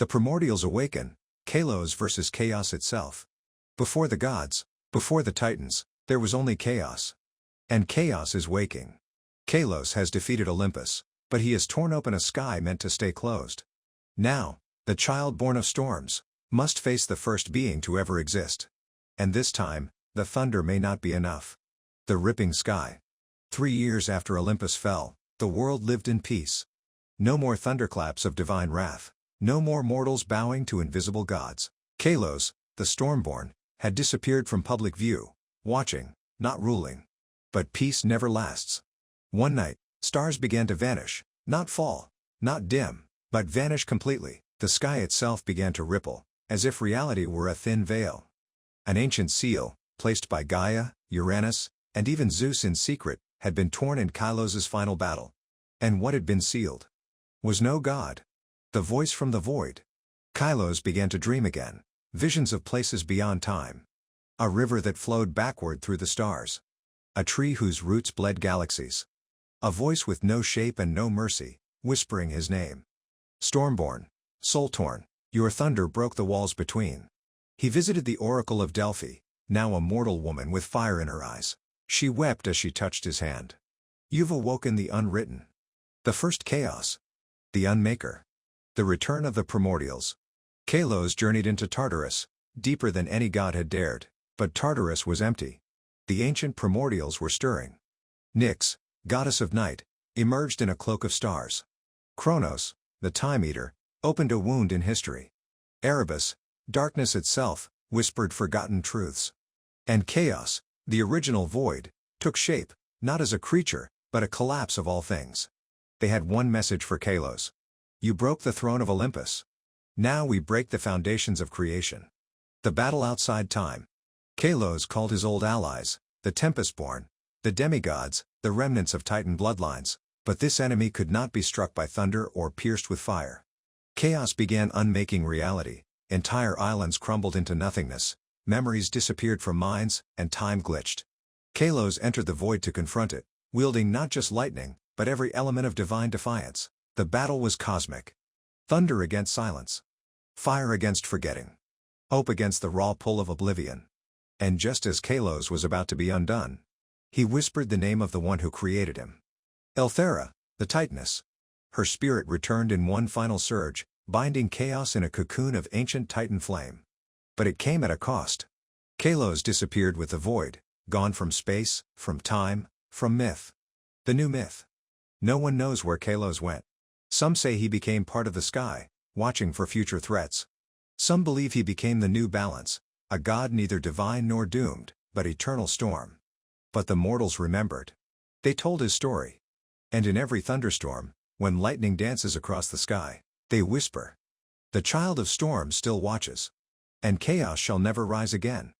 The Primordials awaken, Kaelos versus chaos itself. Before the gods, before the titans, there was only chaos. And chaos is waking. Kaelos has defeated Olympus, but he has torn open a sky meant to stay closed. Now, the child born of storms must face the first being to ever exist. And this time, the thunder may not be enough. The ripping sky. 3 years after Olympus fell, the world lived in peace. No more thunderclaps of divine wrath. No more mortals bowing to invisible gods. Kaelos, the Stormborn, had disappeared from public view, watching, not ruling. But peace never lasts. One night, stars began to vanish, not fall, not dim, but vanish completely. The sky itself began to ripple, as if reality were a thin veil. An ancient seal, placed by Gaia, Uranus, and even Zeus in secret, had been torn in Kaelos' final battle. And what had been sealed was no god. The voice from the void. Kaelos began to dream again, visions of places beyond time. A river that flowed backward through the stars. A tree whose roots bled galaxies. A voice with no shape and no mercy, whispering his name. Stormborn, soul-torn, your thunder broke the walls between. He visited the oracle of Delphi, now a mortal woman with fire in her eyes. She wept as she touched his hand. You've awoken the unwritten. The first chaos. The unmaker. The return of the Primordials. Kaelos journeyed into Tartarus, deeper than any god had dared, but Tartarus was empty. The ancient Primordials were stirring. Nyx, goddess of night, emerged in a cloak of stars. Kronos, the Time Eater, opened a wound in history. Erebus, darkness itself, whispered forgotten truths. And Chaos, the original void, took shape, not as a creature, but a collapse of all things. They had one message for Kaelos. You broke the throne of Olympus. Now we break the foundations of creation. The battle outside time. Kaelos called his old allies, the Tempestborn, the demigods, the remnants of Titan bloodlines, but this enemy could not be struck by thunder or pierced with fire. Chaos began unmaking reality, entire islands crumbled into nothingness, memories disappeared from minds, and time glitched. Kaelos entered the void to confront it, wielding not just lightning, but every element of divine defiance. The battle was cosmic. Thunder against silence. Fire against forgetting. Hope against the raw pull of oblivion. And just as Kaelos was about to be undone, he whispered the name of the one who created him. Elthera, the Titaness. Her spirit returned in one final surge, binding chaos in a cocoon of ancient Titan flame. But it came at a cost. Kaelos disappeared with the void, gone from space, from time, from myth. The new myth. No one knows where Kaelos went. Some say he became part of the sky, watching for future threats. Some believe he became the new balance, a god neither divine nor doomed, but eternal storm. But the mortals remembered. They told his story. And in every thunderstorm, when lightning dances across the sky, they whisper. The child of storms still watches. And chaos shall never rise again.